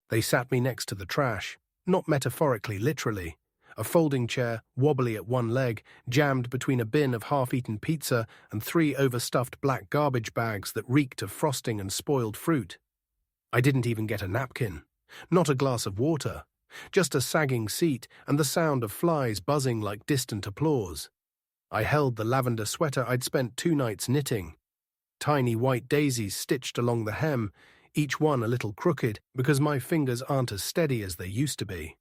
They sat me next to the trash, not metaphorically, literally. A folding chair, wobbly at one leg, jammed between a bin of half-eaten pizza and 3 overstuffed black garbage bags that reeked of frosting and spoiled fruit. I didn't even get a napkin, not a glass of water, just a sagging seat and the sound of flies buzzing like distant applause. I held the lavender sweater I'd spent 2 nights knitting. Tiny white daisies stitched along the hem, each one a little crooked because my fingers aren't as steady as they used to be.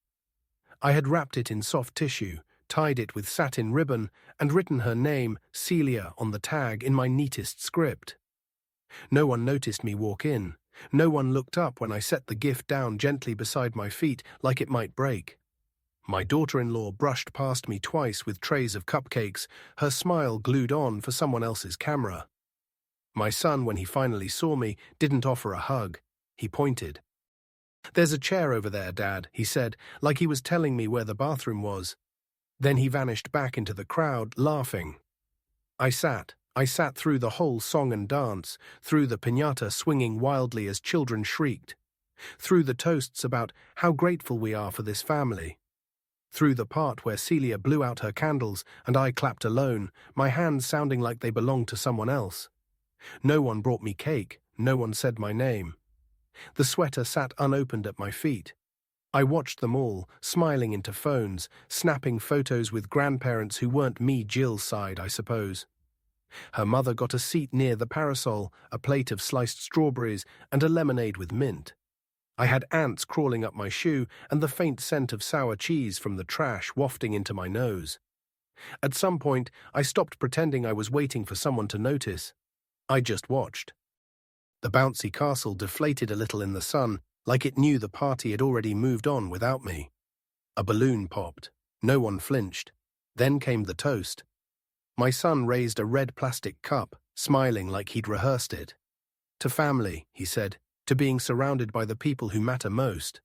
I had wrapped it in soft tissue, tied it with satin ribbon, and written her name, Celia, on the tag in my neatest script. No one noticed me walk in. No one looked up when I set the gift down gently beside my feet like it might break. My daughter-in-law brushed past me twice with trays of cupcakes, her smile glued on for someone else's camera. My son, when he finally saw me, didn't offer a hug. He pointed. "There's a chair over there, Dad," he said, like he was telling me where the bathroom was. Then he vanished back into the crowd, laughing. I sat through the whole song and dance, through the piñata swinging wildly as children shrieked, through the toasts about how grateful we are for this family, through the part where Celia blew out her candles and I clapped alone, my hands sounding like they belonged to someone else. No one brought me cake, no one said my name. The sweater sat unopened at my feet. I watched them all, smiling into phones, snapping photos with grandparents who weren't me. Jill's side, I suppose. Her mother got a seat near the parasol, a plate of sliced strawberries, and a lemonade with mint. I had ants crawling up my shoe and the faint scent of sour cheese from the trash wafting into my nose. At some point, I stopped pretending I was waiting for someone to notice. I just watched. The bouncy castle deflated a little in the sun, like it knew the party had already moved on without me. A balloon popped. No one flinched. Then came the toast. My son raised a red plastic cup, smiling like he'd rehearsed it. "To family," he said, "to being surrounded by the people who matter most."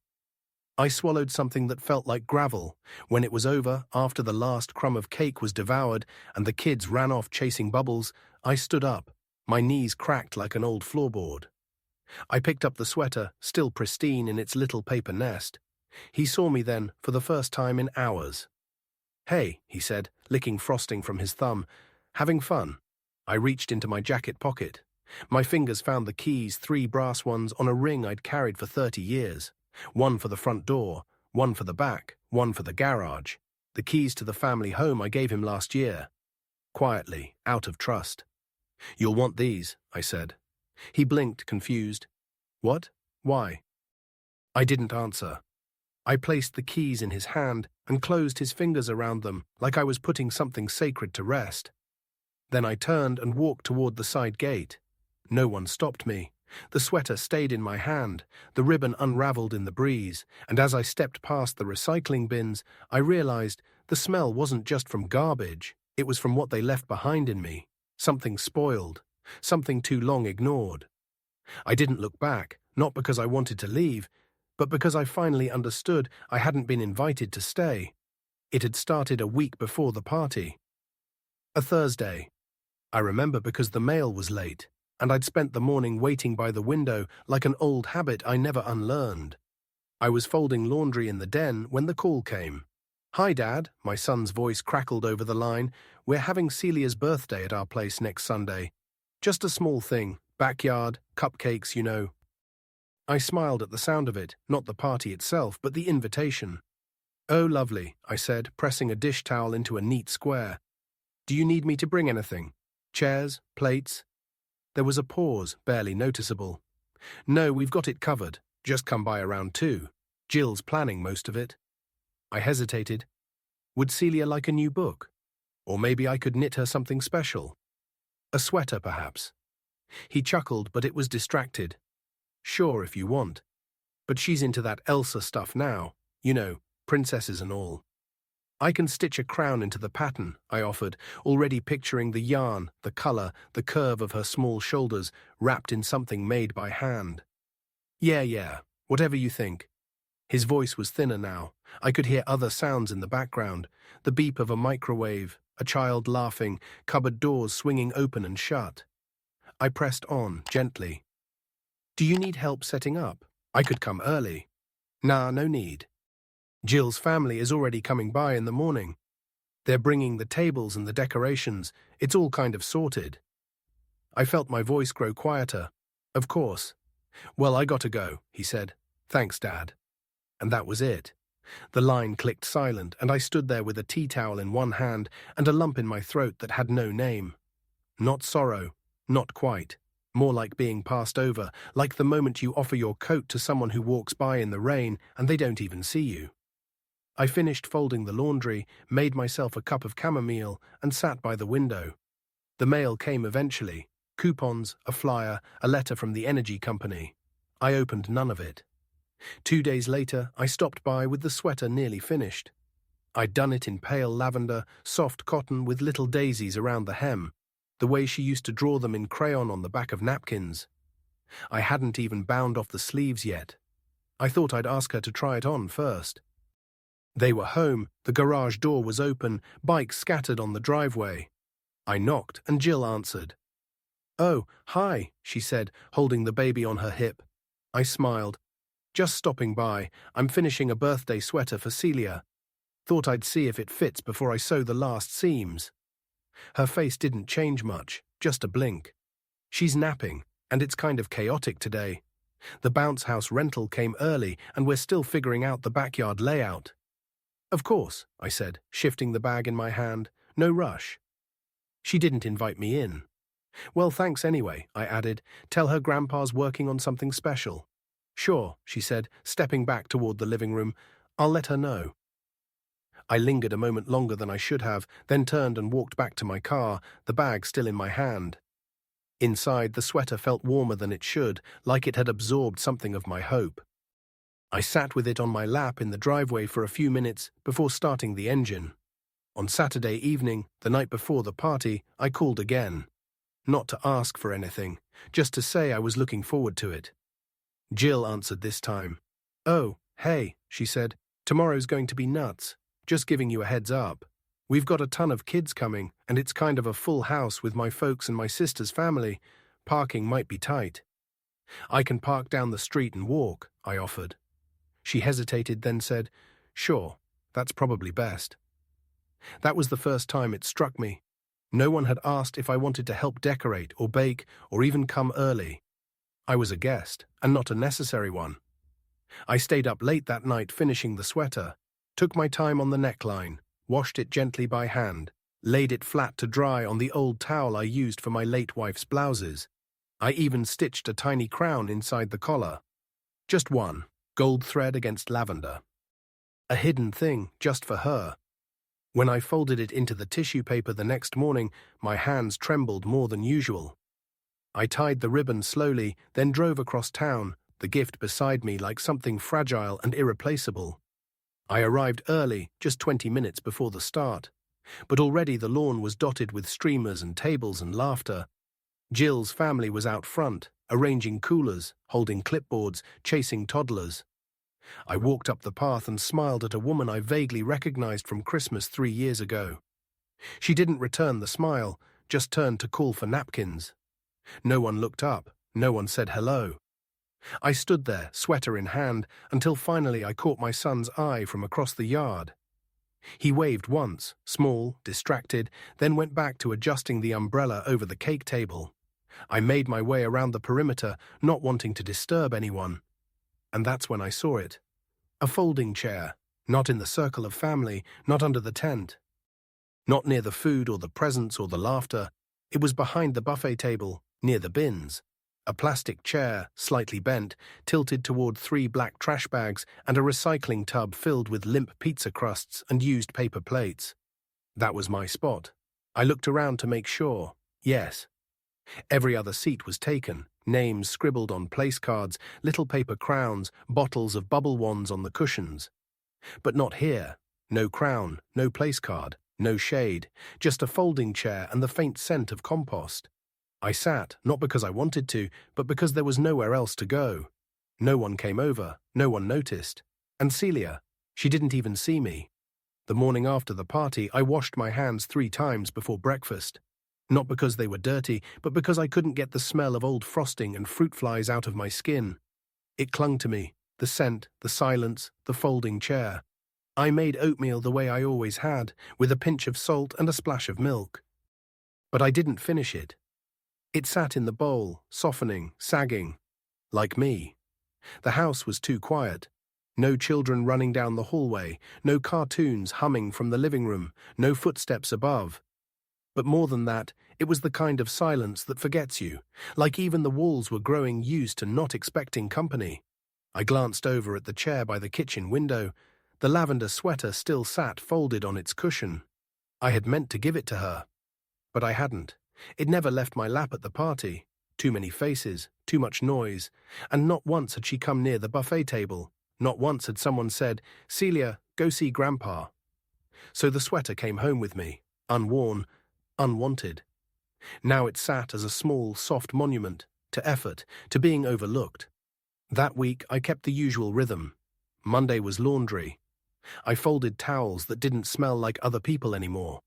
I swallowed something that felt like gravel. When it was over, after the last crumb of cake was devoured and the kids ran off chasing bubbles, I stood up. My knees cracked like an old floorboard. I picked up the sweater, still pristine in its little paper nest. He saw me then, for the first time in hours. "Hey," he said, licking frosting from his thumb. "Having fun?" I reached into my jacket pocket. My fingers found the keys, 3 brass ones on a ring I'd carried for 30 years. One for the front door, one for the back, one for the garage. The keys to the family home I gave him last year. Quietly, out of trust. "You'll want these," I said. He blinked, confused. "What? Why?" I didn't answer. I placed the keys in his hand and closed his fingers around them like I was putting something sacred to rest. Then I turned and walked toward the side gate. No one stopped me. The sweater stayed in my hand, the ribbon unraveled in the breeze, and as I stepped past the recycling bins, I realized the smell wasn't just from garbage, it was from what they left behind in me. Something spoiled, something too long ignored. I didn't look back, not because I wanted to leave, but because I finally understood I hadn't been invited to stay. It had started a week before the party. A Thursday. I remember because the mail was late, and I'd spent the morning waiting by the window like an old habit I never unlearned. I was folding laundry in the den when the call came. "Hi, Dad," my son's voice crackled over the line. "We're having Celia's birthday at our place next Sunday. Just a small thing, backyard, cupcakes, you know." I smiled at the sound of it, not the party itself, but the invitation. "Oh, lovely," I said, pressing a dish towel into a neat square. "Do you need me to bring anything? Chairs? Plates?" There was a pause, barely noticeable. "No, we've got it covered. Just come by around 2. Jill's planning most of it." I hesitated. Would Celia like a new book? Or maybe I could knit her something special. A sweater, perhaps. He chuckled, but it was distracted. "Sure, if you want. But she's into that Elsa stuff now. You know, princesses and all." "I can stitch a crown into the pattern," I offered, already picturing the yarn, the color, the curve of her small shoulders, wrapped in something made by hand. Yeah, whatever you think." His voice was thinner now. I could hear other sounds in the background, the beep of a microwave, a child laughing, cupboard doors swinging open and shut. I pressed on, gently. "Do you need help setting up? I could come early." Nah, no need. Jill's family is already coming by in the morning. They're bringing the tables and the decorations. It's all kind of sorted. I felt my voice grow quieter. Of course. Well, I gotta go, he said. Thanks, Dad. And that was it. The line clicked silent, and I stood there with a tea towel in one hand and a lump in my throat that had no name. Not sorrow, not quite. More like being passed over, like the moment you offer your coat to someone who walks by in the rain and they don't even see you. I finished folding the laundry, made myself a cup of chamomile, and sat by the window. The mail came eventually. Coupons, a flyer, a letter from the energy company. I opened none of it. 2 days later, I stopped by with the sweater nearly finished. I'd done it in pale lavender, soft cotton with little daisies around the hem, the way she used to draw them in crayon on the back of napkins. I hadn't even bound off the sleeves yet. I thought I'd ask her to try it on first. They were home, the garage door was open, bikes scattered on the driveway. I knocked, and Jill answered. "Oh, hi," she said, holding the baby on her hip. I smiled. "Just stopping by. I'm finishing a birthday sweater for Celia. Thought I'd see if it fits before I sew the last seams." Her face didn't change much, just a blink. "She's napping, and it's kind of chaotic today. The bounce house rental came early, and we're still figuring out the backyard layout." "Of course," I said, shifting the bag in my hand. "No rush." She didn't invite me in. "Well, thanks anyway," I added. "Tell her Grandpa's working on something special." "Sure," she said, stepping back toward the living room. "I'll let her know." I lingered a moment longer than I should have, then turned and walked back to my car, the bag still in my hand. Inside, the sweater felt warmer than it should, like it had absorbed something of my hope. I sat with it on my lap in the driveway for a few minutes before starting the engine. On Saturday evening, the night before the party, I called again. Not to ask for anything, just to say I was looking forward to it. Jill answered this time. "Oh, hey," she said. "Tomorrow's going to be nuts. Just giving you a heads up. We've got a ton of kids coming, and it's kind of a full house with my folks and my sister's family. Parking might be tight." "I can park down the street and walk," I offered. She hesitated, then said, "Sure, that's probably best." That was the first time it struck me. No one had asked if I wanted to help decorate or bake or even come early. I was a guest, and not a necessary one. I stayed up late that night finishing the sweater, took my time on the neckline, washed it gently by hand, laid it flat to dry on the old towel I used for my late wife's blouses. I even stitched a tiny crown inside the collar. Just one, gold thread against lavender. A hidden thing, just for her. When I folded it into the tissue paper the next morning, my hands trembled more than usual. I tied the ribbon slowly, then drove across town, the gift beside me like something fragile and irreplaceable. I arrived early, just 20 minutes before the start, but already the lawn was dotted with streamers and tables and laughter. Jill's family was out front, arranging coolers, holding clipboards, chasing toddlers. I walked up the path and smiled at a woman I vaguely recognized from Christmas 3 years ago. She didn't return the smile, just turned to call for napkins. No one looked up, no one said hello. I stood there, sweater in hand, until finally I caught my son's eye from across the yard. He waved once, small, distracted, then went back to adjusting the umbrella over the cake table. I made my way around the perimeter, not wanting to disturb anyone. And that's when I saw it. A folding chair, not in the circle of family, not under the tent. Not near the food or the presents or the laughter. It was behind the buffet table, near the bins. A plastic chair, slightly bent, tilted toward 3 black trash bags and a recycling tub filled with limp pizza crusts and used paper plates. That was my spot. I looked around to make sure. Yes. Every other seat was taken, names scribbled on place cards, little paper crowns, bottles of bubble wands on the cushions. But not here. No crown, no place card, no shade, just a folding chair and the faint scent of compost. I sat, not because I wanted to, but because there was nowhere else to go. No one came over, no one noticed. And Celia, she didn't even see me. The morning after the party, I washed my hands 3 times before breakfast. Not because they were dirty, but because I couldn't get the smell of old frosting and fruit flies out of my skin. It clung to me, The scent, the silence, the folding chair. I made oatmeal the way I always had, with a pinch of salt and a splash of milk. But I didn't finish it. It sat in the bowl, softening, sagging. Like me. The house was too quiet. No children running down the hallway, no cartoons humming from the living room, no footsteps above. But more than that, it was the kind of silence that forgets you, like even the walls were growing used to not expecting company. I glanced over at the chair by the kitchen window. The lavender sweater still sat folded on its cushion. I had meant to give it to her. But I hadn't. It never left my lap at the party. Too many faces, too much noise, and not once had she come near the buffet table. Not once had someone said, "Celia, go see Grandpa." So the sweater came home with me, unworn, unwanted. Now it sat as a small, soft monument to effort, to being overlooked. That week I kept the usual rhythm. Monday was laundry. I folded towels that didn't smell like other people anymore.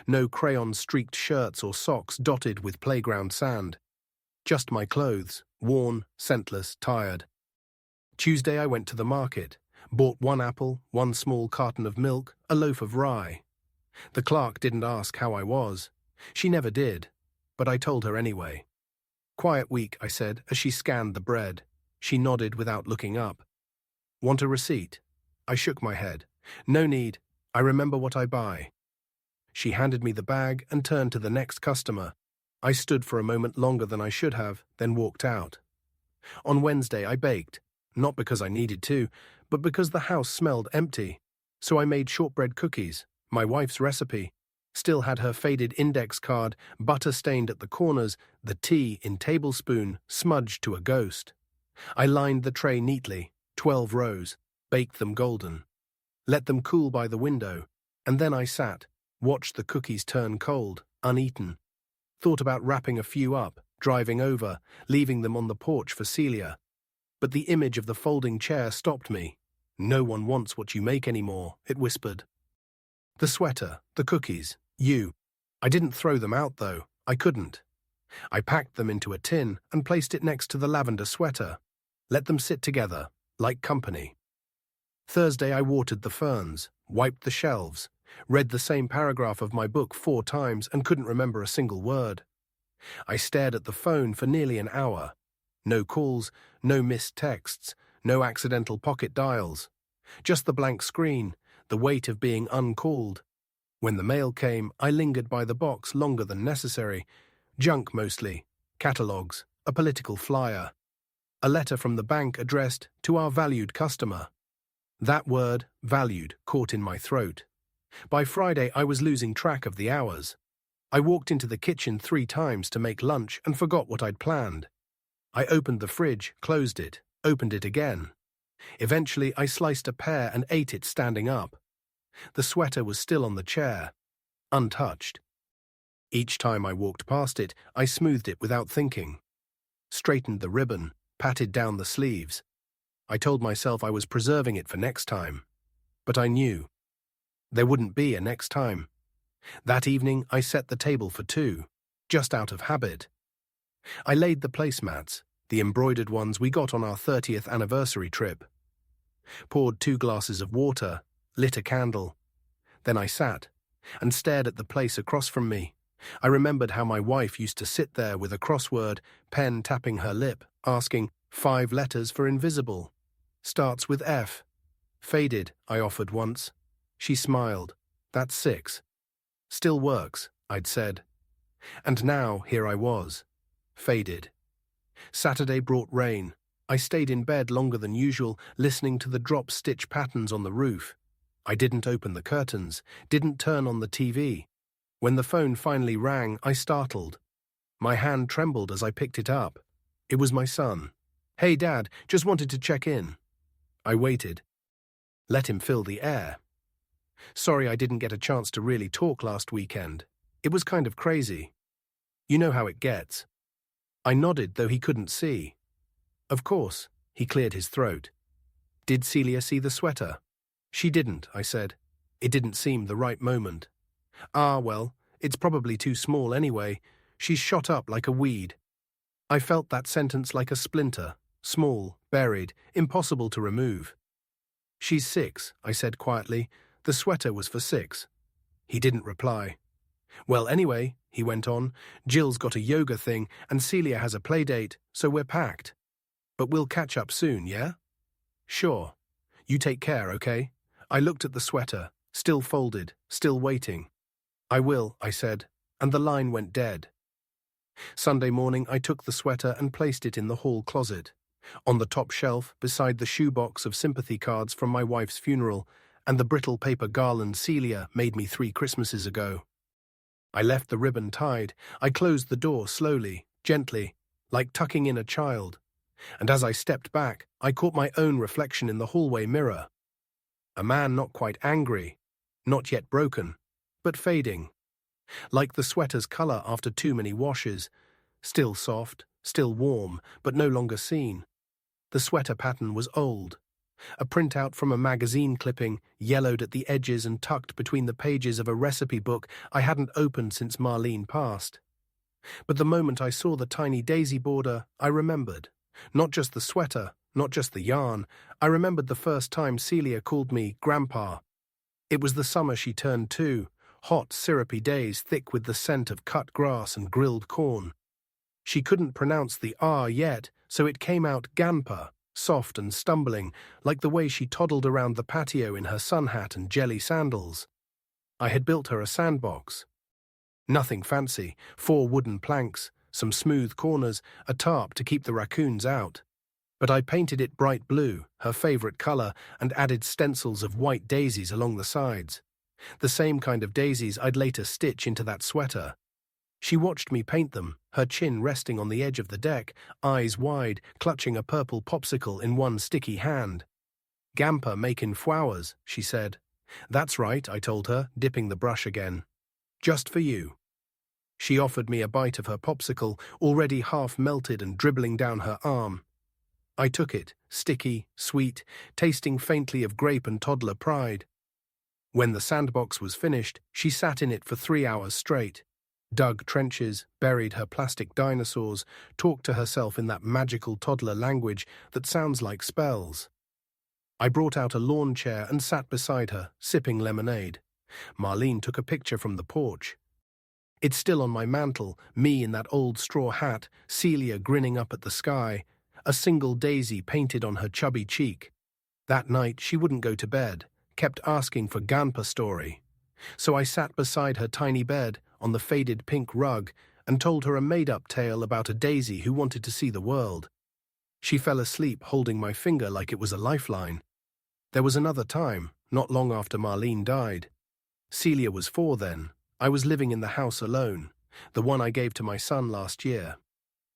No crayon-streaked shirts or socks dotted with playground sand. Just my clothes, worn, scentless, tired. Tuesday I went to the market, bought 1 apple, 1 small carton of milk, a loaf of rye. The clerk didn't ask how I was. She never did, but I told her anyway. "Quiet week," I said, as she scanned the bread. She nodded without looking up. "Want a receipt?" I shook my head. "No need. I remember what I buy." She handed me the bag and turned to the next customer. I stood for a moment longer than I should have, then walked out. On Wednesday I baked, not because I needed to, but because the house smelled empty. So I made shortbread cookies, my wife's recipe. Still had her faded index card, butter stained at the corners, the tea in tablespoon smudged to a ghost. I lined the tray neatly, 12 rows, baked them golden. Let them cool by the window, and then I sat, watched the cookies turn cold, uneaten. Thought about wrapping a few up, driving over, leaving them on the porch for Celia. But the image of the folding chair stopped me. "No one wants what you make anymore," it whispered. The sweater, the cookies, you. I didn't throw them out, though. I couldn't. I packed them into a tin and placed it next to the lavender sweater. Let them sit together, like company. Thursday I watered the ferns, wiped the shelves, read the same paragraph of my book 4 times and couldn't remember a single word. I stared at the phone for nearly an hour. No calls, no missed texts, no accidental pocket dials. Just the blank screen, the weight of being uncalled. When the mail came, I lingered by the box longer than necessary. Junk mostly, catalogues, a political flyer. A letter from the bank addressed to our valued customer. That word, valued, caught in my throat. By Friday I was losing track of the hours. I walked into the kitchen 3 times to make lunch and forgot what I'd planned. I opened the fridge, closed it, opened it again. Eventually I sliced a pear and ate it standing up. The sweater was still on the chair, untouched. Each time I walked past it, I smoothed it without thinking. Straightened the ribbon, patted down the sleeves. I told myself I was preserving it for next time. But I knew. There wouldn't be a next time. That evening I set the table for 2, just out of habit. I laid the placemats, the embroidered ones we got on our 30th anniversary trip. Poured 2 glasses of water, lit a candle. Then I sat and stared at the place across from me. I remembered how my wife used to sit there with a crossword, pen tapping her lip, asking, 5 letters for invisible. Starts with F. Faded, I offered once. She smiled. That's 6. Still works, I'd said. And now here I was. Faded. Saturday brought rain. I stayed in bed longer than usual, listening to the drop-stitch patterns on the roof. I didn't open the curtains, didn't turn on the TV. When the phone finally rang, I startled. My hand trembled as I picked it up. It was my son. "Hey, Dad, just wanted to check in." I waited. Let him fill the air. "Sorry I didn't get a chance to really talk last weekend. It was kind of crazy. You know how it gets." I nodded, though he couldn't see. "Of course," he cleared his throat. "Did Celia see the sweater?" "She didn't," I said. "It didn't seem the right moment." "Ah, well, it's probably too small anyway. She's shot up like a weed." I felt that sentence like a splinter, small, buried, impossible to remove. "She's 6, I said quietly. "The sweater was for 6. He didn't reply. "Well, anyway," he went on, "Jill's got a yoga thing and Celia has a play date, so we're packed. But we'll catch up soon, yeah?" "Sure. You take care, okay?" I looked at the sweater, still folded, still waiting. "I will," I said, and the line went dead. Sunday morning I took the sweater and placed it in the hall closet, on the top shelf beside the shoebox of sympathy cards from my wife's funeral and the brittle paper garland Celia made me 3 Christmases ago. I left the ribbon tied. I closed the door slowly, gently, like tucking in a child, and as I stepped back, I caught my own reflection in the hallway mirror. A man not quite angry, not yet broken, but fading. Like the sweater's color after too many washes, still soft, still warm, but no longer seen. The sweater pattern was old, a printout from a magazine clipping, yellowed at the edges and tucked between the pages of a recipe book I hadn't opened since Marlene passed. But the moment I saw the tiny daisy border, I remembered. Not just the sweater, not just the yarn. I remembered the first time Celia called me Grandpa. It was the summer she turned 2, hot, syrupy days thick with the scent of cut grass and grilled corn. She couldn't pronounce the R yet, so it came out Ganpa, soft and stumbling, like the way she toddled around the patio in her sun hat and jelly sandals. I had built her a sandbox. Nothing fancy, 4 wooden planks, some smooth corners, a tarp to keep the raccoons out. But I painted it bright blue, her favorite color, and added stencils of white daisies along the sides. The same kind of daisies I'd later stitch into that sweater. She watched me paint them, her chin resting on the edge of the deck, eyes wide, clutching a purple popsicle in one sticky hand. "Gampa makin' flowers," she said. "That's right," I told her, dipping the brush again. "Just for you." She offered me a bite of her popsicle, already half melted and dribbling down her arm. I took it, sticky, sweet, tasting faintly of grape and toddler pride. When the sandbox was finished, she sat in it for 3 hours straight. Dug trenches, buried her plastic dinosaurs, talked to herself in that magical toddler language that sounds like spells. I brought out a lawn chair and sat beside her, sipping lemonade. Marlene took a picture from the porch. It's still on my mantel, me in that old straw hat, Celia grinning up at the sky, a single daisy painted on her chubby cheek. That night she wouldn't go to bed, kept asking for Ganpa story. So I sat beside her tiny bed, on the faded pink rug, and told her a made-up tale about a daisy who wanted to see the world. She fell asleep holding my finger like it was a lifeline. There was another time, not long after Marlene died. Celia was 4 then. I was living in the house alone, the one I gave to my son last year.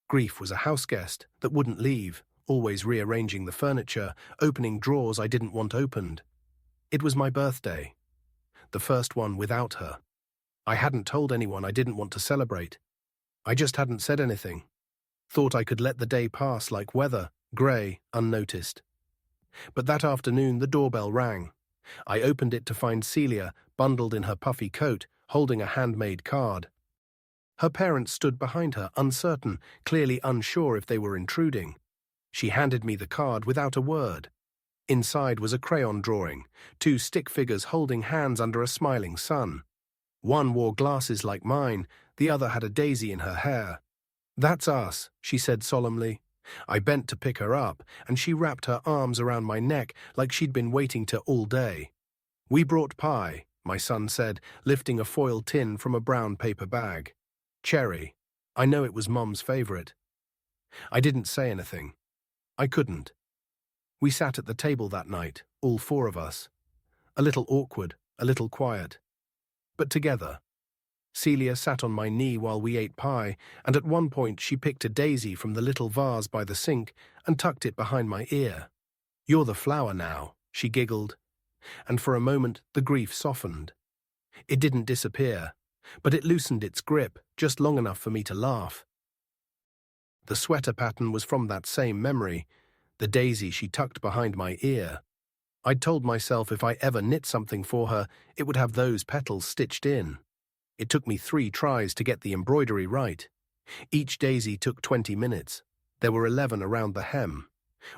Grief was a houseguest that wouldn't leave, always rearranging the furniture, opening drawers I didn't want opened. It was my birthday, the first one without her. I hadn't told anyone I didn't want to celebrate. I just hadn't said anything. Thought I could let the day pass like weather, grey, unnoticed. But that afternoon the doorbell rang. I opened it to find Celia, bundled in her puffy coat, holding a handmade card. Her parents stood behind her, uncertain, clearly unsure if they were intruding. She handed me the card without a word. Inside was a crayon drawing, 2 stick figures holding hands under a smiling sun. One wore glasses like mine, the other had a daisy in her hair. "That's us," she said solemnly. I bent to pick her up, and she wrapped her arms around my neck like she'd been waiting to all day. "We brought pie," my son said, lifting a foil tin from a brown paper bag. "Cherry. I know it was Mum's favorite." I didn't say anything. I couldn't. We sat at the table that night, all 4 of us. A little awkward, a little quiet. But together. Celia sat on my knee while we ate pie, and at one point she picked a daisy from the little vase by the sink and tucked it behind my ear. "You're the flower now," she giggled. And for a moment the grief softened. It didn't disappear, but it loosened its grip just long enough for me to laugh. The sweater pattern was from that same memory, the daisy she tucked behind my ear. I'd told myself if I ever knit something for her, it would have those petals stitched in. It took me 3 tries to get the embroidery right. Each daisy took 20 minutes. There were 11 around the hem.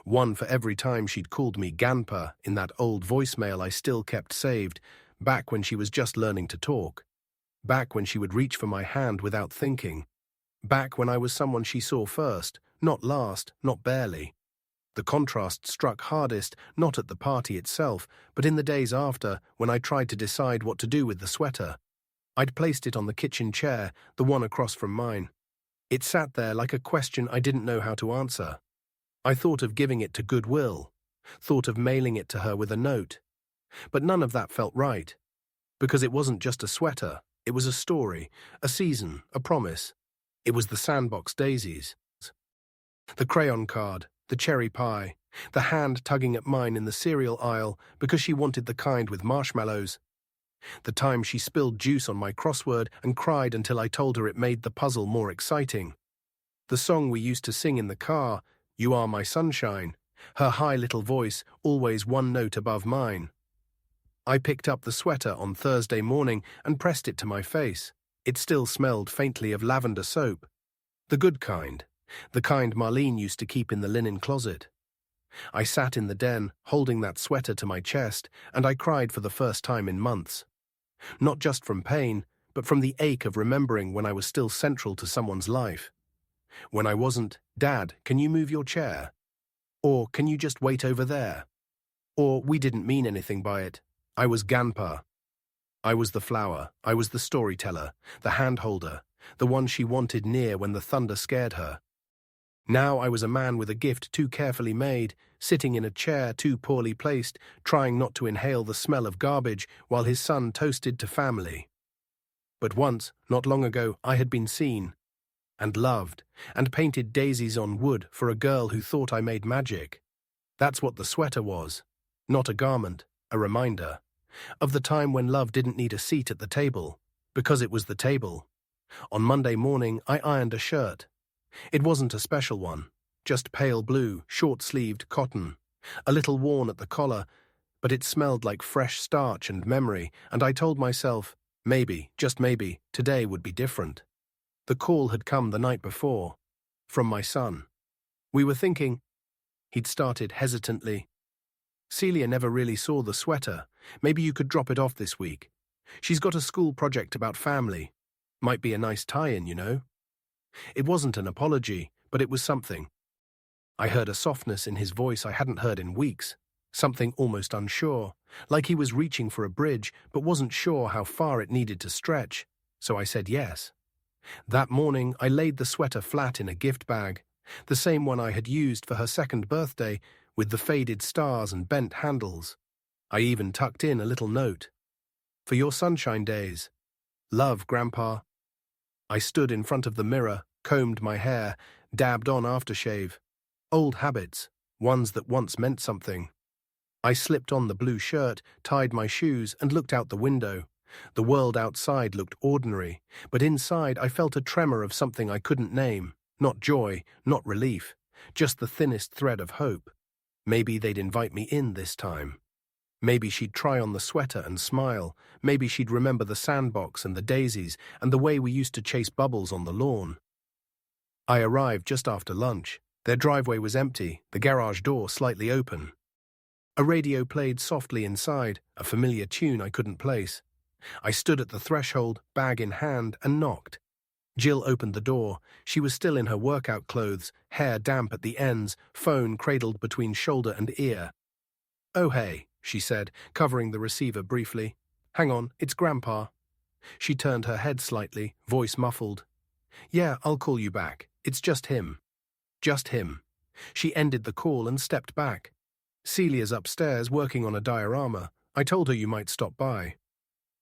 One for every time she'd called me Grandpa in that old voicemail I still kept saved, back when she was just learning to talk. Back when she would reach for my hand without thinking. Back when I was someone she saw first, not last, not barely. The contrast struck hardest not at the party itself, but in the days after, when I tried to decide what to do with the sweater. I'd placed it on the kitchen chair, the one across from mine. It sat there like a question I didn't know how to answer. I thought of giving it to Goodwill, thought of mailing it to her with a note. But none of that felt right. Because it wasn't just a sweater, it was a story, a season, a promise. It was the sandbox daisies. The crayon card, the cherry pie, the hand tugging at mine in the cereal aisle because she wanted the kind with marshmallows. The time she spilled juice on my crossword and cried until I told her it made the puzzle more exciting. The song we used to sing in the car, "You Are My Sunshine," her high little voice always one note above mine. I picked up the sweater on Thursday morning and pressed it to my face. It still smelled faintly of lavender soap. The good kind. The kind Marlene used to keep in the linen closet. I sat in the den, holding that sweater to my chest, and I cried for the first time in months. Not just from pain, but from the ache of remembering when I was still central to someone's life. When I wasn't, "Dad, can you move your chair?" Or, "Can you just wait over there?" Or, "We didn't mean anything by it. I was Grandpa." I was the flower, I was the storyteller, the handholder, the one she wanted near when the thunder scared her. Now I was a man with a gift too carefully made, sitting in a chair too poorly placed, trying not to inhale the smell of garbage while his son toasted to family. But once, not long ago, I had been seen, and loved, and painted daisies on wood for a girl who thought I made magic. That's what the sweater was. Not a garment, a reminder. Of the time when love didn't need a seat at the table, because it was the table. On Monday morning, I ironed a shirt. It wasn't a special one, just pale blue, short-sleeved cotton, a little worn at the collar, but it smelled like fresh starch and memory, and I told myself, maybe, just maybe, today would be different. The call had come the night before, from my son. We were thinking, he'd started hesitantly. "Celia never really saw the sweater. Maybe you could drop it off this week. She's got a school project about family. Might be a nice tie-in, you know." It wasn't an apology, but it was something. I heard a softness in his voice I hadn't heard in weeks, something almost unsure, like he was reaching for a bridge but wasn't sure how far it needed to stretch, so I said yes. That morning I laid the sweater flat in a gift bag, the same one I had used for her second birthday, with the faded stars and bent handles. I even tucked in a little note. "For your sunshine days. Love, Grandpa." I stood in front of the mirror, combed my hair, dabbed on aftershave. Old habits, ones that once meant something. I slipped on the blue shirt, tied my shoes, and looked out the window. The world outside looked ordinary, but inside I felt a tremor of something I couldn't name. Not joy, not relief, just the thinnest thread of hope. Maybe they'd invite me in this time. Maybe she'd try on the sweater and smile. Maybe she'd remember the sandbox and the daisies and the way we used to chase bubbles on the lawn. I arrived just after lunch. Their driveway was empty, the garage door slightly open. A radio played softly inside, a familiar tune I couldn't place. I stood at the threshold, bag in hand, and knocked. Jill opened the door. She was still in her workout clothes, hair damp at the ends, phone cradled between shoulder and ear. "Oh, hey," she said, covering the receiver briefly. "Hang on, it's Grandpa." She turned her head slightly, voice muffled. "Yeah, I'll call you back. It's just him." Just him. She ended the call and stepped back. "Celia's upstairs working on a diorama. I told her you might stop by."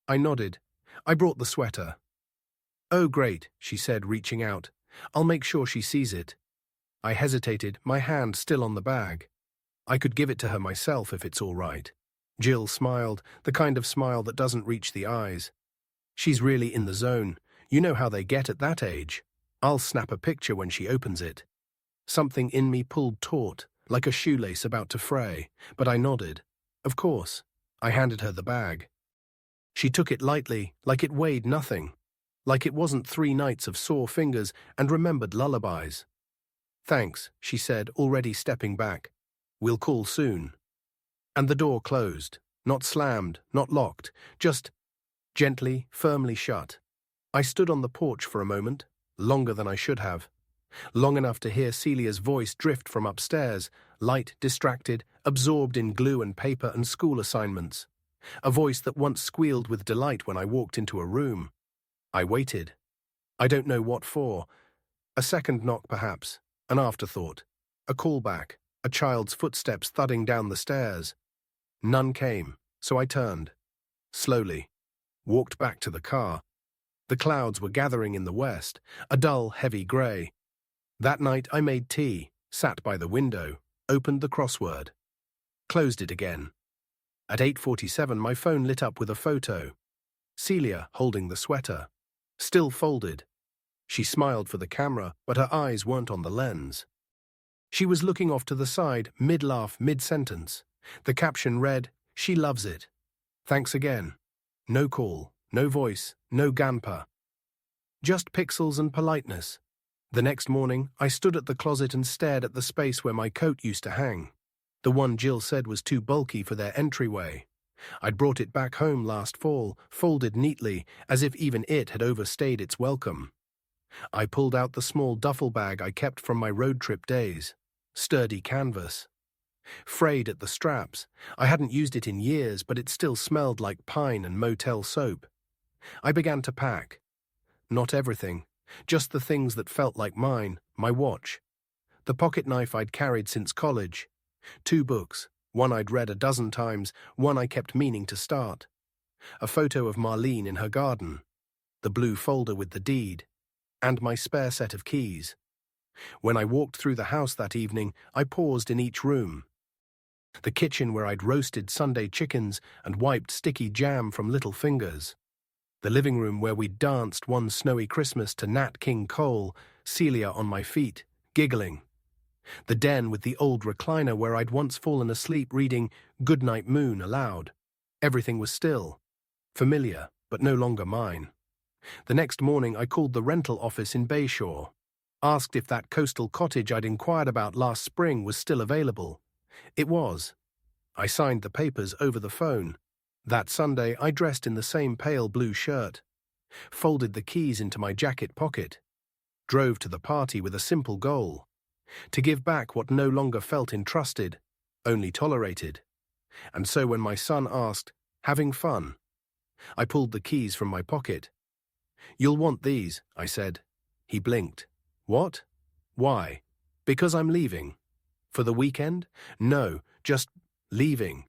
I nodded. "I brought the sweater." "Oh, great," she said, reaching out. "I'll make sure she sees it." I hesitated, my hand still on the bag. I could give it to her myself if it's all right. Jill smiled, the kind of smile that doesn't reach the eyes. She's really in the zone. You know how they get at that age. I'll snap a picture when she opens it. Something in me pulled taut, like a shoelace about to fray, but I nodded. Of course. I handed her the bag. She took it lightly, like it weighed nothing. Like it wasn't 3 nights of sore fingers and remembered lullabies. Thanks, she said, already stepping back. We'll call soon. And the door closed. Not slammed, not locked, just gently, firmly shut. I stood on the porch for a moment, longer than I should have. Long enough to hear Celia's voice drift from upstairs, light, distracted, absorbed in glue and paper and school assignments. A voice that once squealed with delight when I walked into a room. I waited. I don't know what for. A second knock, perhaps. An afterthought. A callback. A child's footsteps thudding down the stairs. None came, so I turned. Slowly. Walked back to the car. The clouds were gathering in the west, a dull, heavy grey. That night I made tea, sat by the window, opened the crossword. Closed it again. At 8:47 my phone lit up with a photo. Celia holding the sweater. Still folded. She smiled for the camera, but her eyes weren't on the lens. She was looking off to the side, mid-laugh, mid-sentence. The caption read, "She loves it. Thanks again." No call, no voice, no gamper. Just pixels and politeness. The next morning, I stood at the closet and stared at the space where my coat used to hang. The one Jill said was too bulky for their entryway. I'd brought it back home last fall, folded neatly, as if even it had overstayed its welcome. I pulled out the small duffel bag I kept from my road trip days. Sturdy canvas. Frayed at the straps. I hadn't used it in years, but it still smelled like pine and motel soap. I began to pack. Not everything, just the things that felt like mine, my watch. The pocket knife I'd carried since college. 2 books, one I'd read a dozen times, one I kept meaning to start. A photo of Marlene in her garden. The blue folder with the deed. And my spare set of keys. When I walked through the house that evening, I paused in each room. The kitchen where I'd roasted Sunday chickens and wiped sticky jam from little fingers. The living room where we'd danced one snowy Christmas to Nat King Cole, Celia on my feet, giggling. The den with the old recliner where I'd once fallen asleep reading Goodnight Moon aloud. Everything was still. Familiar, but no longer mine. The next morning I called the rental office in Bayshore. Asked if that coastal cottage I'd inquired about last spring was still available. It was. I signed the papers over the phone. That Sunday I dressed in the same pale blue shirt. Folded the keys into my jacket pocket. Drove to the party with a simple goal. To give back what no longer felt entrusted, only tolerated. And so when my son asked, "Having fun?" I pulled the keys from my pocket. "You'll want these," I said. He blinked. "What? Why?" "Because I'm leaving." "For the weekend?" "No, just leaving."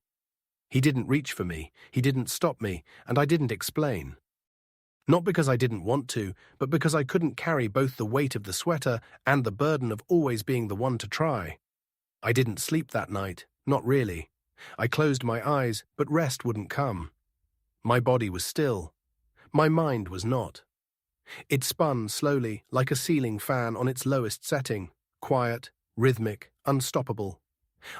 He didn't reach for me, he didn't stop me, and I didn't explain. Not because I didn't want to, but because I couldn't carry both the weight of the sweater and the burden of always being the one to try. I didn't sleep that night, not really. I closed my eyes, but rest wouldn't come. My body was still. My mind was not. It spun slowly, like a ceiling fan on its lowest setting, quiet, rhythmic, unstoppable.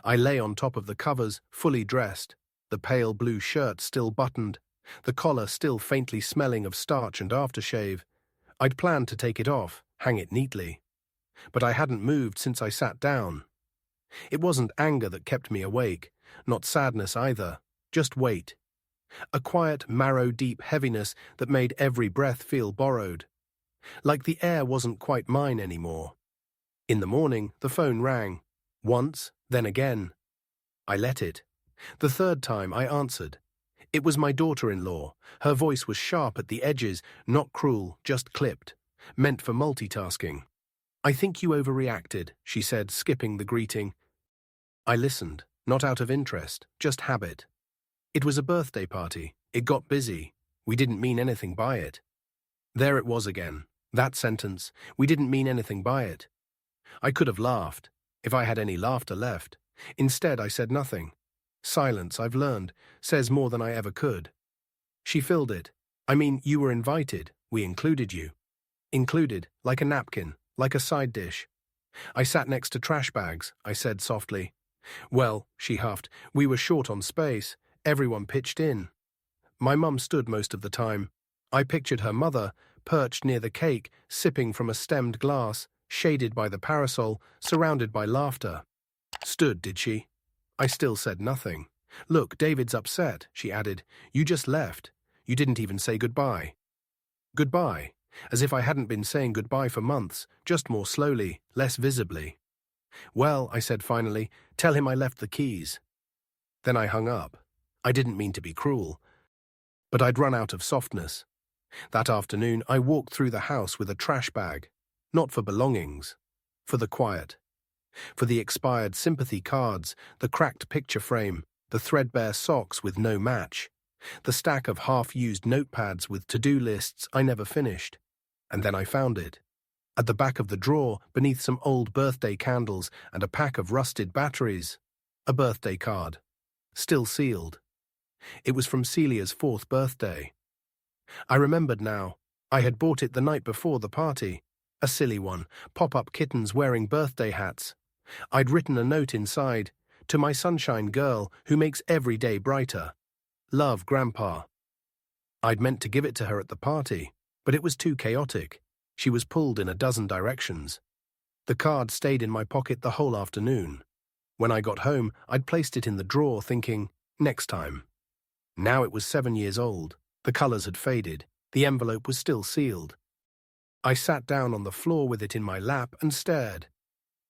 I lay on top of the covers, fully dressed, the pale blue shirt still buttoned, the collar still faintly smelling of starch and aftershave. I'd planned to take it off, hang it neatly. But I hadn't moved since I sat down. It wasn't anger that kept me awake, not sadness either, just weight. A quiet, marrow-deep heaviness that made every breath feel borrowed. Like the air wasn't quite mine anymore. In the morning, the phone rang. Once, then again. I let it. The third time, I answered. It was my daughter-in-law. Her voice was sharp at the edges, not cruel, just clipped. Meant for multitasking. "I think you overreacted," she said, skipping the greeting. I listened, not out of interest, just habit. It was a birthday party. It got busy. We didn't mean anything by it. There it was again. That sentence. We didn't mean anything by it. I could have laughed, if I had any laughter left. Instead, I said nothing. Silence, I've learned, says more than I ever could. She filled it. "I mean, you were invited. We included you." Included, like a napkin, like a side dish. "I sat next to trash bags," I said softly. "Well," she huffed, "we were short on space. Everyone pitched in." My mum stood most of the time. I pictured her mother, perched near the cake, sipping from a stemmed glass, shaded by the parasol, surrounded by laughter. Stood, did she? I still said nothing. Look, David's upset, she added. You just left. You didn't even say goodbye. Goodbye, as if I hadn't been saying goodbye for months, just more slowly, less visibly. Well, I said finally, tell him I left the keys. Then I hung up. I didn't mean to be cruel, but I'd run out of softness. That afternoon, I walked through the house with a trash bag, not for belongings, for the quiet, for the expired sympathy cards, the cracked picture frame, the threadbare socks with no match, the stack of half-used notepads with to-do lists I never finished. And then I found it. At the back of the drawer, beneath some old birthday candles and a pack of rusted batteries, a birthday card, still sealed. It was from Celia's 4th birthday. I remembered now. I had bought it the night before the party. A silly one, pop-up kittens wearing birthday hats. I'd written a note inside, to my sunshine girl who makes every day brighter. Love, Grandpa. I'd meant to give it to her at the party, but it was too chaotic. She was pulled in a dozen directions. The card stayed in my pocket the whole afternoon. When I got home, I'd placed it in the drawer thinking, next time. Now it was 7 years old. The colours had faded. The envelope was still sealed. I sat down on the floor with it in my lap and stared.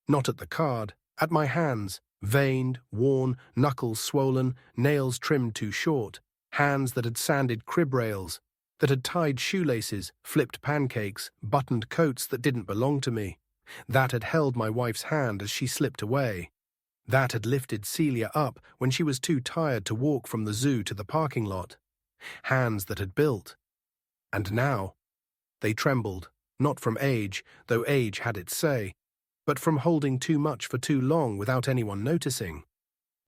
Not at the card, at my hands, veined, worn, knuckles swollen, nails trimmed too short, hands that had sanded crib rails, that had tied shoelaces, flipped pancakes, buttoned coats that didn't belong to me, that had held my wife's hand as she slipped away, that had lifted Celia up when she was too tired to walk from the zoo to the parking lot, hands that had built. And now, they trembled, not from age, though age had its say, but from holding too much for too long without anyone noticing.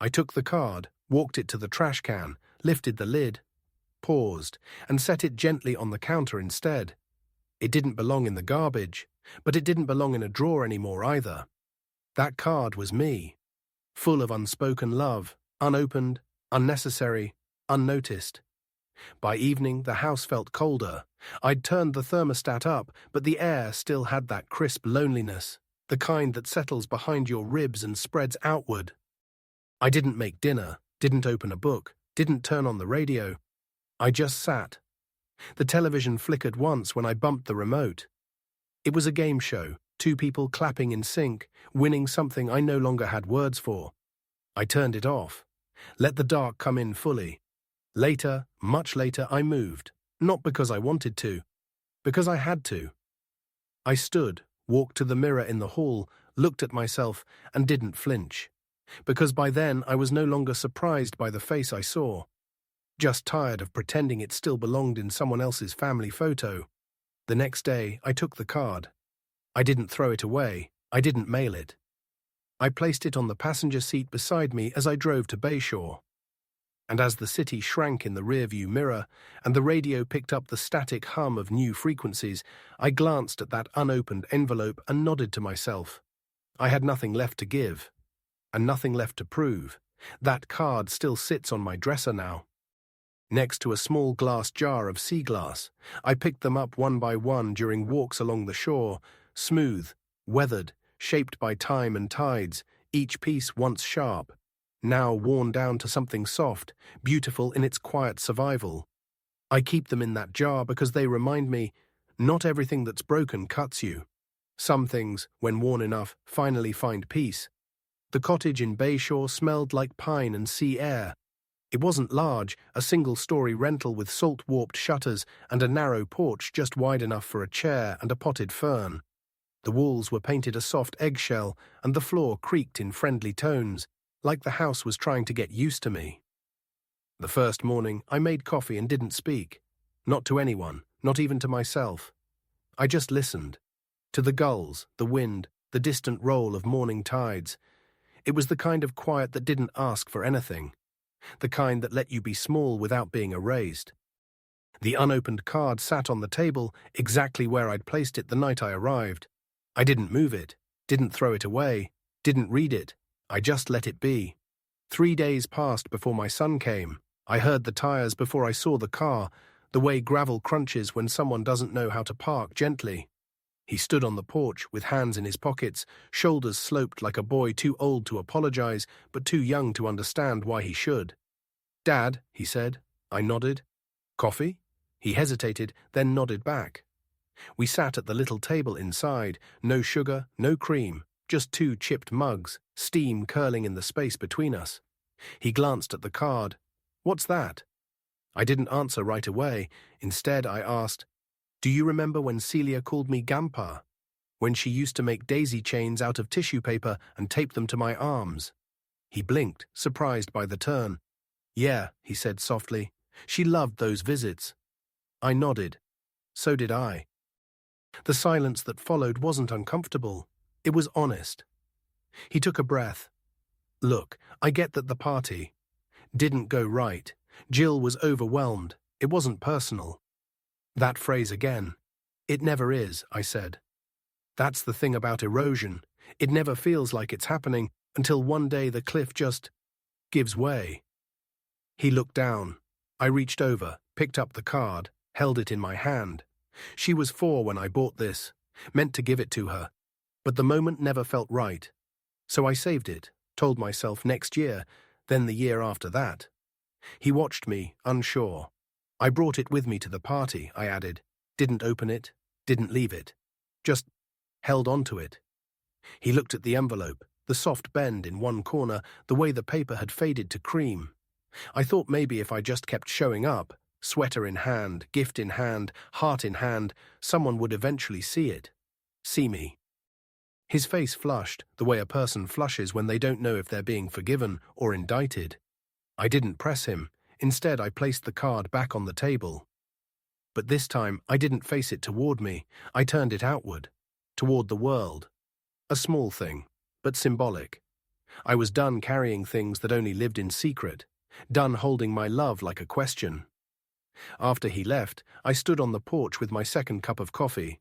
I took the card, walked it to the trash can, lifted the lid, paused, and set it gently on the counter instead. It didn't belong in the garbage, but it didn't belong in a drawer anymore either. That card was me, full of unspoken love, unopened, unnecessary, unnoticed. By evening, the house felt colder. I'd turned the thermostat up, but the air still had that crisp loneliness, the kind that settles behind your ribs and spreads outward. I didn't make dinner, didn't open a book, didn't turn on the radio. I just sat. The television flickered once when I bumped the remote. It was a game show, 2 people clapping in sync, winning something I no longer had words for. I turned it off, let the dark come in fully. Later, much later, I moved, not because I wanted to, because I had to. I stood, walked to the mirror in the hall, looked at myself, and didn't flinch, because by then I was no longer surprised by the face I saw, just tired of pretending it still belonged in someone else's family photo. The next day, I took the card. I didn't throw it away. I didn't mail it. I placed it on the passenger seat beside me as I drove to Bayshore. And as the city shrank in the rearview mirror and the radio picked up the static hum of new frequencies, I glanced at that unopened envelope and nodded to myself. I had nothing left to give, and nothing left to prove. That card still sits on my dresser now. Next to a small glass jar of sea glass, I picked them up one by one during walks along the shore, smooth, weathered, shaped by time and tides, each piece once sharp, now worn down to something soft, beautiful in its quiet survival. I keep them in that jar because they remind me, not everything that's broken cuts you. Some things, when worn enough, finally find peace. The cottage in Bayshore smelled like pine and sea air. It wasn't large, a single-story rental with salt-warped shutters and a narrow porch just wide enough for a chair and a potted fern. The walls were painted a soft eggshell, and the floor creaked in friendly tones, like the house was trying to get used to me. The first morning, I made coffee and didn't speak. Not to anyone, not even to myself. I just listened. To the gulls, the wind, the distant roll of morning tides. It was the kind of quiet that didn't ask for anything. The kind that let you be small without being erased. The unopened card sat on the table, exactly where I'd placed it the night I arrived. I didn't move it, didn't throw it away, didn't read it. I just let it be. 3 days passed before my son came. I heard the tires before I saw the car, the way gravel crunches when someone doesn't know how to park gently. He stood on the porch with hands in his pockets, shoulders sloped like a boy too old to apologize but too young to understand why he should. "Dad," he said. I nodded. "Coffee?" He hesitated, then nodded back. We sat at the little table inside, no sugar, no cream, just two chipped mugs, steam curling in the space between us. He glanced at the card. "What's that?" I didn't answer right away. Instead, I asked, "Do you remember when Celia called me Gampa? When she used to make daisy chains out of tissue paper and tape them to my arms?" He blinked, surprised by the turn. "Yeah," he said softly. "She loved those visits." I nodded. So did I. The silence that followed wasn't uncomfortable. It was honest. He took a breath. "Look, I get that the party didn't go right. Jill was overwhelmed. It wasn't personal." That phrase again. "It never is," I said. "That's the thing about erosion. It never feels like it's happening until one day the cliff just gives way." He looked down. I reached over, picked up the card, held it in my hand. She was 4 when I bought this, meant to give it to her. But the moment never felt right. So I saved it, told myself next year, then the year after that. He watched me, unsure. "I brought it with me to the party," I added. "Didn't open it, didn't leave it. Just held on to it." He looked at the envelope, the soft bend in one corner, the way the paper had faded to cream. I thought maybe if I just kept showing up, sweater in hand, gift in hand, heart in hand, someone would eventually see it. See me. His face flushed, the way a person flushes when they don't know if they're being forgiven or indicted. I didn't press him. Instead, I placed the card back on the table. But this time, I didn't face it toward me. I turned it outward, toward the world. A small thing, but symbolic. I was done carrying things that only lived in secret, done holding my love like a question. After he left, I stood on the porch with my second cup of coffee,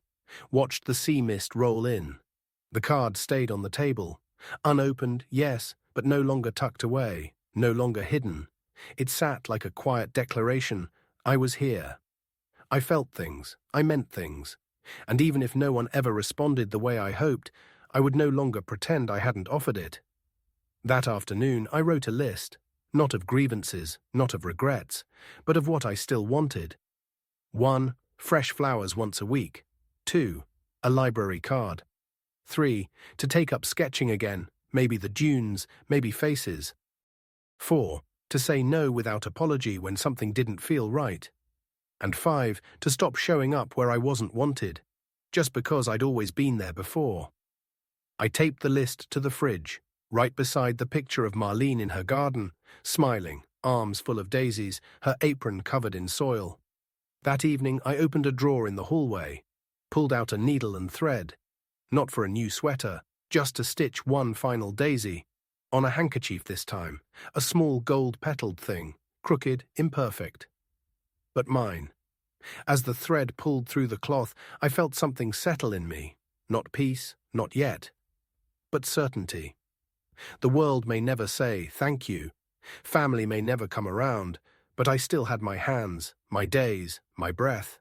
watched the sea mist roll in. The card stayed on the table. Unopened, yes, but no longer tucked away, no longer hidden. It sat like a quiet declaration. I was here. I felt things. I meant things. And even if no one ever responded the way I hoped, I would no longer pretend I hadn't offered it. That afternoon, I wrote a list, not of grievances, not of regrets, but of what I still wanted. 1. Fresh flowers once a week. 2. A library card. 3. To take up sketching again, maybe the dunes, maybe faces. 4. To say no without apology when something didn't feel right. And 5. To stop showing up where I wasn't wanted, just because I'd always been there before. I taped the list to the fridge, right beside the picture of Marlene in her garden, smiling, arms full of daisies, her apron covered in soil. That evening I opened a drawer in the hallway, pulled out a needle and thread, not for a new sweater, just to stitch one final daisy, on a handkerchief this time, a small gold-petaled thing, crooked, imperfect. But mine. As the thread pulled through the cloth, I felt something settle in me, not peace, not yet, but certainty. The world may never say thank you, family may never come around, but I still had my hands, my days, my breath.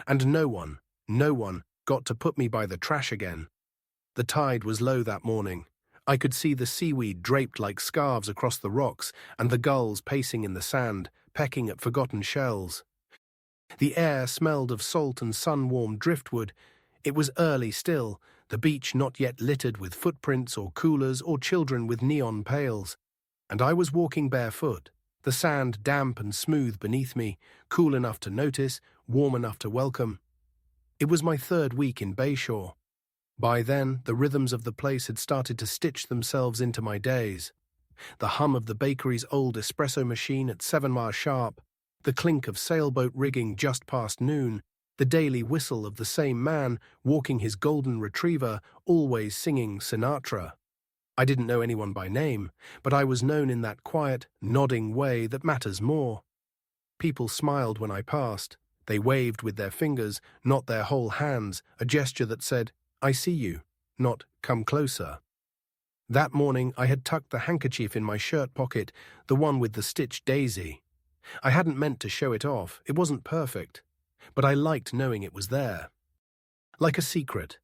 And no one got to put me by the trash again. The tide was low that morning. I could see the seaweed draped like scarves across the rocks and the gulls pacing in the sand, pecking at forgotten shells. The air smelled of salt and sun-warmed driftwood. It was early still, the beach not yet littered with footprints or coolers or children with neon pails. And I was walking barefoot, the sand damp and smooth beneath me, cool enough to notice, warm enough to welcome. It was my 3rd week in Bayshore. By then, the rhythms of the place had started to stitch themselves into my days. The hum of the bakery's old espresso machine at 7 miles sharp, the clink of sailboat rigging just past noon, the daily whistle of the same man walking his golden retriever, always singing Sinatra. I didn't know anyone by name, but I was known in that quiet, nodding way that matters more. People smiled when I passed. They waved with their fingers, not their whole hands, a gesture that said, "I see you," not "come closer." That morning I had tucked the handkerchief in my shirt pocket, the one with the stitched daisy. I hadn't meant to show it off, it wasn't perfect, but I liked knowing it was there. like a secret,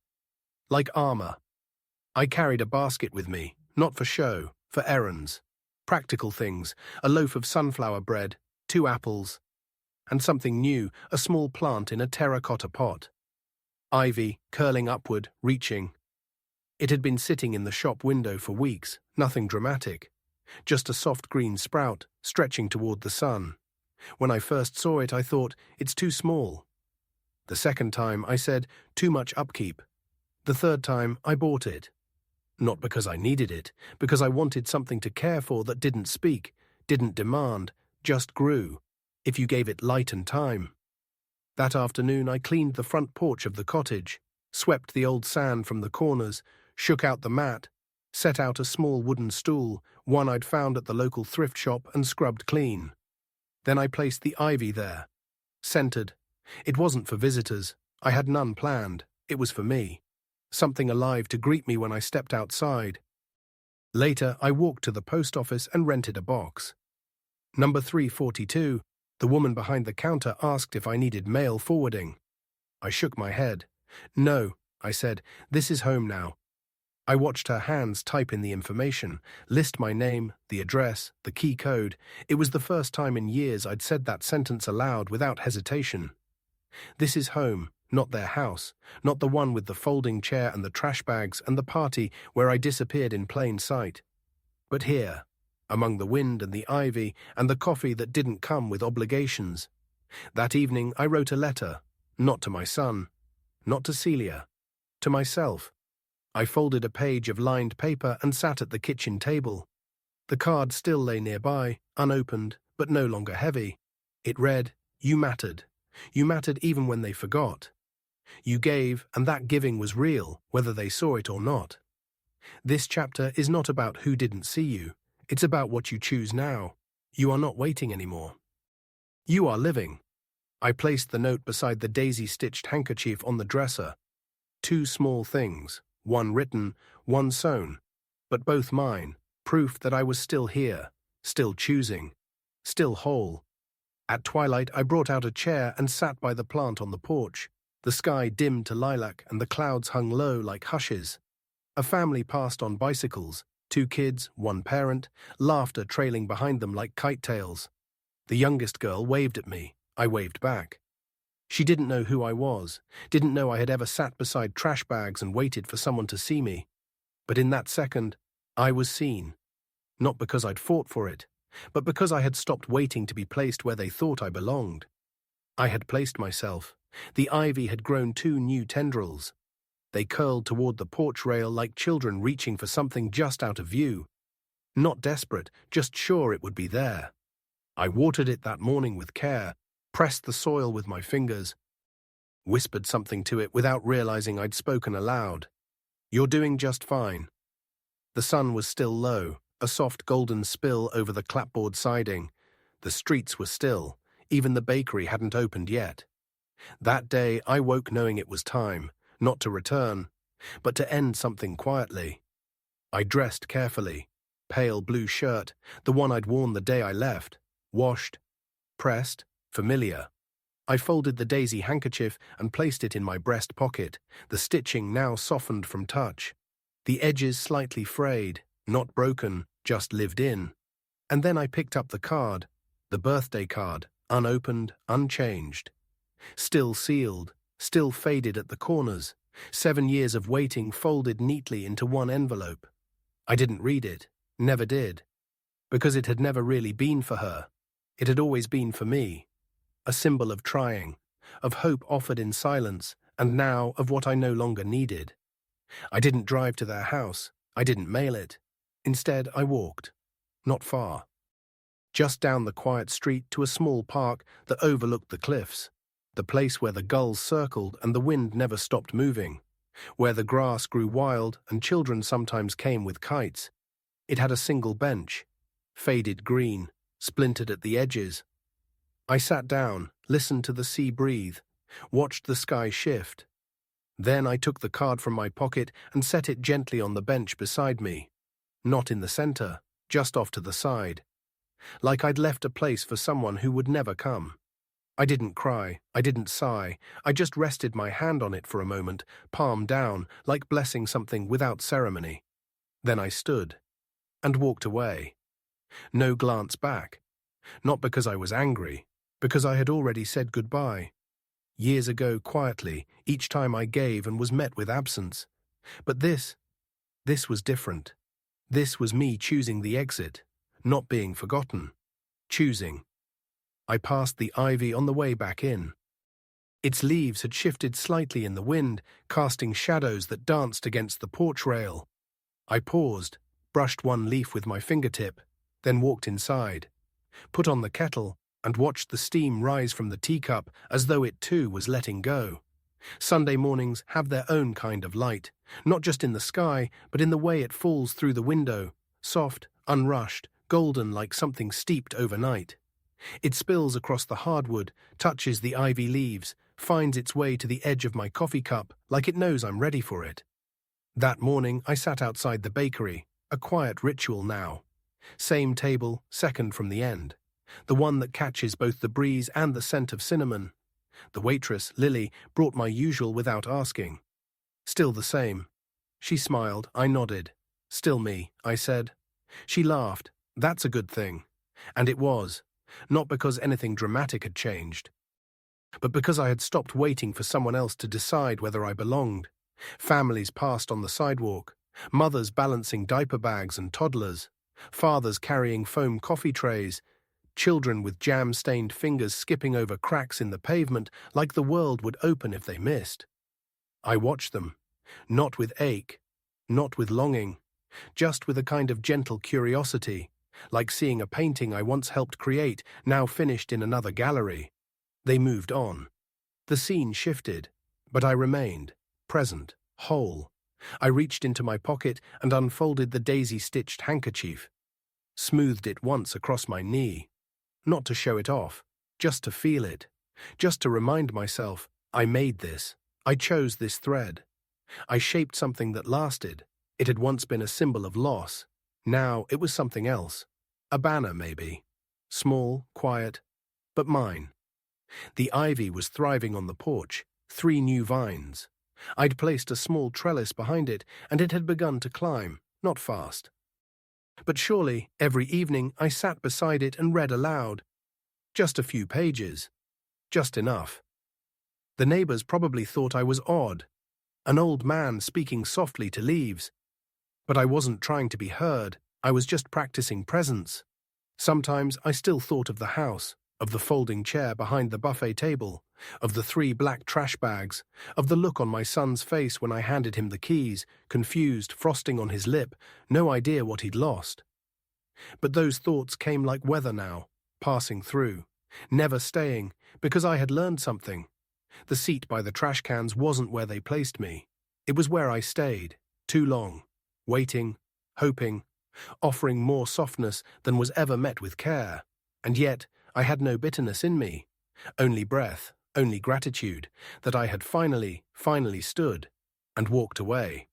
like armor. I carried a basket with me, not for show, for errands. Practical things, a loaf of sunflower bread, 2 apples, and something new, a small plant in a terracotta pot. Ivy, curling upward, reaching. It had been sitting in the shop window for weeks, nothing dramatic. Just a soft green sprout, stretching toward the sun. When I first saw it, I thought, it's too small. The second time, I said, too much upkeep. The third time, I bought it. Not because I needed it, because I wanted something to care for that didn't speak, didn't demand, just grew, if you gave it light and time. That afternoon, I cleaned the front porch of the cottage, swept the old sand from the corners, shook out the mat, set out a small wooden stool, one I'd found at the local thrift shop, and scrubbed clean. Then I placed the ivy there, scented. It wasn't for visitors. I had none planned. It was for me. Something alive to greet me when I stepped outside. Later, I walked to the post office and rented a box. Number 342, the woman behind the counter asked if I needed mail forwarding. I shook my head. No, I said, this is home now. I watched her hands type in the information, list my name, the address, the key code. It was the first time in years I'd said that sentence aloud without hesitation. This is home, not their house, not the one with the folding chair and the trash bags and the party where I disappeared in plain sight. But here, among the wind and the ivy and the coffee that didn't come with obligations. That evening I wrote a letter, not to my son, not to Celia, to myself. I folded a page of lined paper and sat at the kitchen table. The card still lay nearby, unopened, but no longer heavy. It read, "You mattered. You mattered even when they forgot. You gave, and that giving was real, whether they saw it or not. This chapter is not about who didn't see you. It's about what you choose now. You are not waiting anymore. You are living." I placed the note beside the daisy-stitched handkerchief on the dresser. 2 small things, one written, one sewn, but both mine, proof that I was still here, still choosing, still whole. At twilight, I brought out a chair and sat by the plant on the porch. The sky dimmed to lilac and the clouds hung low like hushes. A family passed on bicycles, 2 kids, 1 parent, laughter trailing behind them like kite tails. The youngest girl waved at me. I waved back. She didn't know who I was, didn't know I had ever sat beside trash bags and waited for someone to see me. But in that second, I was seen. Not because I'd fought for it, but because I had stopped waiting to be placed where they thought I belonged. I had placed myself. The ivy had grown 2 new tendrils. They curled toward the porch rail like children reaching for something just out of view. Not desperate, just sure it would be there. I watered it that morning with care, pressed the soil with my fingers, whispered something to it without realizing I'd spoken aloud. "You're doing just fine." The sun was still low, a soft golden spill over the clapboard siding. The streets were still, even the bakery hadn't opened yet. That day I woke knowing it was time, not to return, but to end something quietly. I dressed carefully, pale blue shirt, the one I'd worn the day I left, washed, pressed, familiar. I folded the daisy handkerchief and placed it in my breast pocket, the stitching now softened from touch. The edges slightly frayed, not broken, just lived in. And then I picked up the card, the birthday card, unopened, unchanged. Still sealed, still faded at the corners, 7 years of waiting folded neatly into one envelope. I didn't read it, never did, because it had never really been for her. It had always been for me. A symbol of trying, of hope offered in silence, and now of what I no longer needed. I didn't drive to their house. I didn't mail it. Instead, I walked. Not far. Just down the quiet street to a small park that overlooked the cliffs, the place where the gulls circled and the wind never stopped moving, where the grass grew wild and children sometimes came with kites. It had a single bench, faded green, splintered at the edges. I sat down, listened to the sea breathe, watched the sky shift. Then I took the card from my pocket and set it gently on the bench beside me. Not in the center, just off to the side. Like I'd left a place for someone who would never come. I didn't cry, I didn't sigh, I just rested my hand on it for a moment, palm down, like blessing something without ceremony. Then I stood and walked away. No glance back. Not because I was angry, because I had already said goodbye. Years ago, quietly, each time I gave and was met with absence. But this was different. This was me choosing the exit, not being forgotten. Choosing. I passed the ivy on the way back in. Its leaves had shifted slightly in the wind, casting shadows that danced against the porch rail. I paused, brushed one leaf with my fingertip, then walked inside, put on the kettle, and watched the steam rise from the teacup as though it too was letting go. Sunday mornings have their own kind of light, not just in the sky, but in the way it falls through the window, soft, unrushed, golden like something steeped overnight. It spills across the hardwood, touches the ivy leaves, finds its way to the edge of my coffee cup like it knows I'm ready for it. That morning I sat outside the bakery, a quiet ritual now. Same table, second from the end. The one that catches both the breeze and the scent of cinnamon. The waitress, Lily, brought my usual without asking. Still the same. She smiled, I nodded. Still me, I said. She laughed. That's a good thing. And it was. Not because anything dramatic had changed, but because I had stopped waiting for someone else to decide whether I belonged. Families passed on the sidewalk, mothers balancing diaper bags and toddlers, fathers carrying foam coffee trays, children with jam-stained fingers skipping over cracks in the pavement like the world would open if they missed. I watched them, not with ache, not with longing, just with a kind of gentle curiosity, like seeing a painting I once helped create, now finished in another gallery. They moved on. The scene shifted, but I remained, present, whole. I reached into my pocket and unfolded the daisy-stitched handkerchief, smoothed it once across my knee, not to show it off, just to feel it, just to remind myself, I made this, I chose this thread. I shaped something that lasted. It had once been a symbol of loss. Now it was something else. A banner, maybe. Small, quiet, but mine. The ivy was thriving on the porch, 3 new vines. I'd placed a small trellis behind it, and it had begun to climb, not fast. But surely, every evening I sat beside it and read aloud. Just a few pages. Just enough. The neighbors probably thought I was odd, an old man speaking softly to leaves. But I wasn't trying to be heard, I was just practicing presence. Sometimes I still thought of the house, of the folding chair behind the buffet table, of the 3 black trash bags, of the look on my son's face when I handed him the keys, confused, frosting on his lip, no idea what he'd lost. But those thoughts came like weather now, passing through, never staying, because I had learned something. The seat by the trash cans wasn't where they placed me. It was where I stayed, too long. Waiting, hoping, offering more softness than was ever met with care. And yet, I had no bitterness in me, only breath, only gratitude, that I had finally stood and walked away.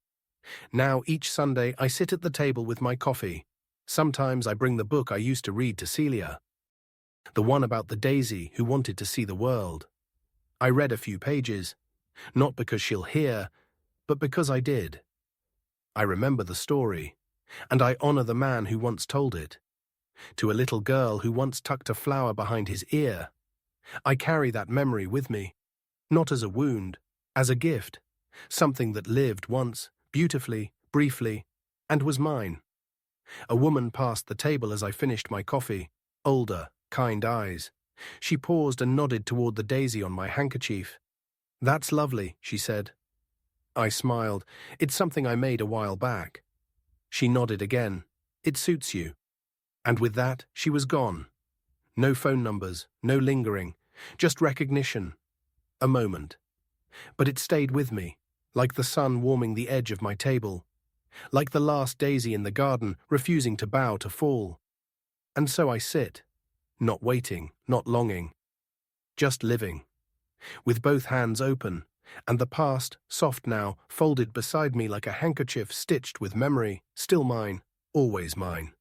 Now each Sunday I sit at the table with my coffee. Sometimes I bring the book I used to read to Celia, the one about the daisy who wanted to see the world. I read a few pages, not because she'll hear, but because I did. I remember the story, and I honor the man who once told it. To a little girl who once tucked a flower behind his ear. I carry that memory with me, not as a wound, as a gift, something that lived once, beautifully, briefly, and was mine. A woman passed the table as I finished my coffee, older, kind eyes. She paused and nodded toward the daisy on my handkerchief. That's lovely, she said. I smiled. It's something I made a while back. She nodded again. It suits you. And with that, she was gone. No phone numbers, no lingering, just recognition. A moment. But it stayed with me, like the sun warming the edge of my table, like the last daisy in the garden refusing to bow to fall. And so I sit, not waiting, not longing, just living, with both hands open, and the past, soft now, folded beside me like a handkerchief stitched with memory, still mine, always mine.